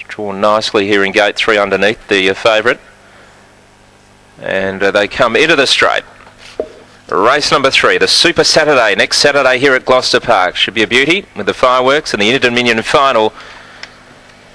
Drawn nicely here in gate 3 underneath the favourite. And they come into the straight. Race number 3, the Super Saturday, next Saturday here at Gloucester Park. Should be a beauty with the fireworks and the Inter-Dominion final.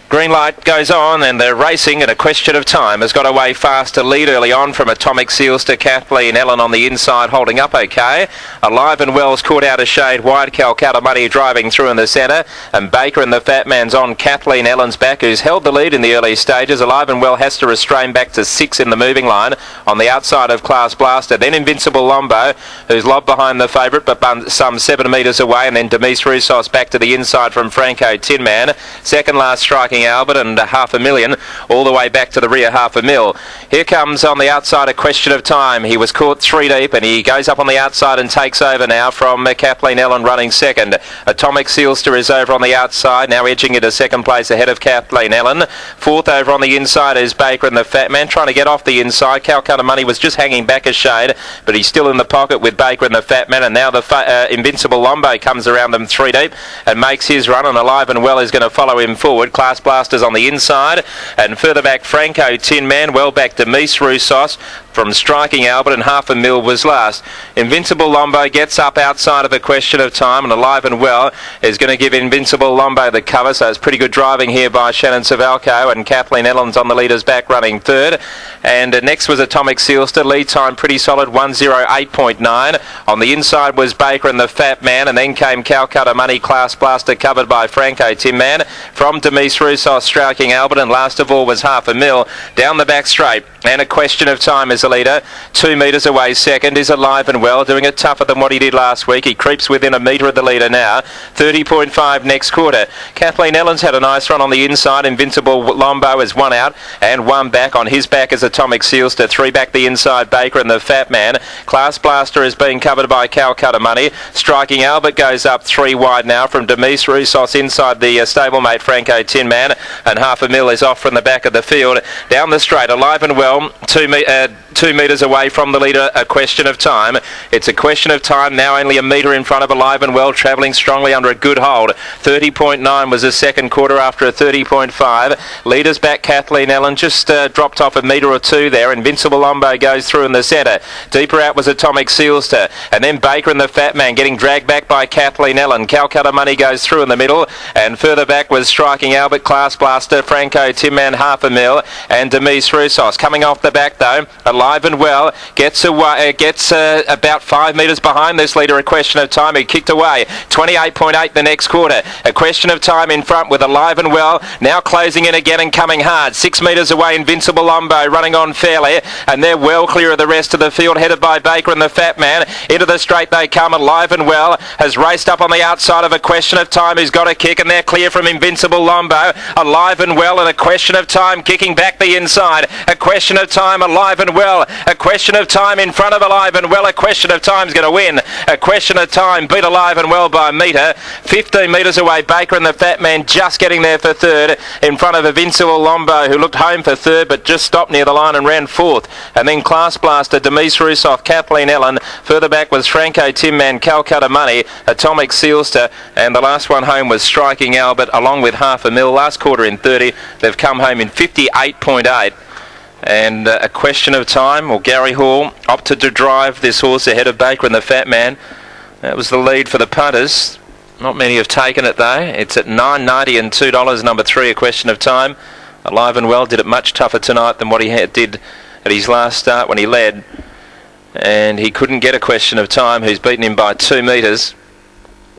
Green light goes on and they're racing, and A Question of Time has got away fast to lead early on from Atomic Seals to Kathleen Ellen on the inside, holding up okay. Alive and Well's caught out a shade wide. Calcutta Money driving through in the centre, and Baker and the Fat Man's on Kathleen Ellen's back, who's held the lead in the early stages. Alive and Well has to restrain back to 6 in the moving line on the outside of Class Blaster. Then Invincible Lombo, who's lobbed behind the favourite but some 7 metres away, and then Demise Roussos back to the inside from Franco Tinman. Second last Striking Albert and $500,000 all the way back to the rear $500,000. Here comes on the outside A Question of Time. He was caught 3 deep and he goes up on the outside and takes over now from Kathleen Ellen running second. Atomic Sealster is over on the outside, now edging into second place ahead of Kathleen Ellen. Fourth over on the inside is Baker and the Fat Man trying to get off the inside. Calcutta Money was just hanging back a shade, but he's still in the pocket with Baker and the Fat Man, and now the Invincible Lombo comes around them 3 deep and makes his run, and Alive and Well is going to follow him forward. Class Blasters on the inside, and further back Franco Tinman, well back to Demise Roussos from Striking Albert, and $500,000 was last. Invincible Lombo gets up outside of A Question of Time, and Alive and Well is going to give Invincible Lombo the cover, so it's pretty good driving here by Shannon Savalco, and Kathleen Ellen's on the leader's back running third. And next was Atomic Sealster, lead time pretty solid, 1:08.9. On the inside was Baker and the Fat Man, and then came Calcutta Money, Class Blaster covered by Franco Tinman. From Demise Roussos, Striking Albert, and last of all was $500,000. Down the back straight, and A Question of Time is the leader. 2 metres away second is Alive and Well, doing it tougher than what he did last week. He creeps within 1 metre of the leader now. 30.5 next quarter. Kathleen Ellen's had a nice run on the inside. Invincible Lombo is 1 out and 1 back. On his back is Atomic Sealster. 3 back the inside, Baker and the Fat Man. Class Blaster is being covered by Calcutta Money. Striking Albert goes up 3 wide now from Demise Roussos inside the stablemate Franco Tinman, and $500,000 is off from the back of the field. Down the straight, Alive and Well, 2 metres away from the leader, A Question of Time. It's A Question of Time now, only 1 metre in front of Alive and Well, travelling strongly under a good hold. 30.9 was the second quarter after a 30.5. Leaders back, Kathleen Ellen just dropped off 1 metre or 2 there. Invincible Lombo goes through in the centre. Deeper out was Atomic Sealster, and then Baker and the Fat Man getting dragged back by Kathleen Ellen. Calcutta Money goes through in the middle, and further back was Striking Albert, Class Blaster, Franco Tinman, $500,000, and Demise Roussos. Coming off the back though, Alive and Well gets away, about 5 metres behind this leader, A Question of Time, who kicked away. 28.8 the next quarter. A Question of Time in front with Alive and Well, now closing in again and coming hard. 6 metres away, Invincible Lombo running on fairly, and they're well clear of the rest of the field, headed by Baker and the Fat Man. Into the straight they come. Alive and Well has raced up on the outside of A Question of Time, who's got a kick, and they're clear from Invincible Lombo. Alive and Well, and A Question of Time kicking back the inside. A Question of Time, Alive and Well. A Question of Time in front of Alive and Well. A Question of Time's going to win. A Question of Time beat Alive and Well by a metre. 15 metres away, Baker and the Fat Man just getting there for third, in front of Invincible Lombo, who looked home for third but just stopped near the line and ran fourth. And then Class Blaster, Demise Roussos, Kathleen Ellen. Further back was Franco Tinman, Calcutta Money, Atomic Sealster, and the last one home was Striking Albert, along with $500,000. Last quarter in 30, they've come home in 58.8. And A Question of Time, or Gary Hall, opted to drive this horse ahead of Baker and the Fat Man. That was the lead for the punters. Not many have taken it though. It's at $9.90 and $2, number 3, A Question of Time. Alive and Well did it much tougher tonight than what he did at his last start when he led. And he couldn't get A Question of Time, who's beaten him by 2 metres.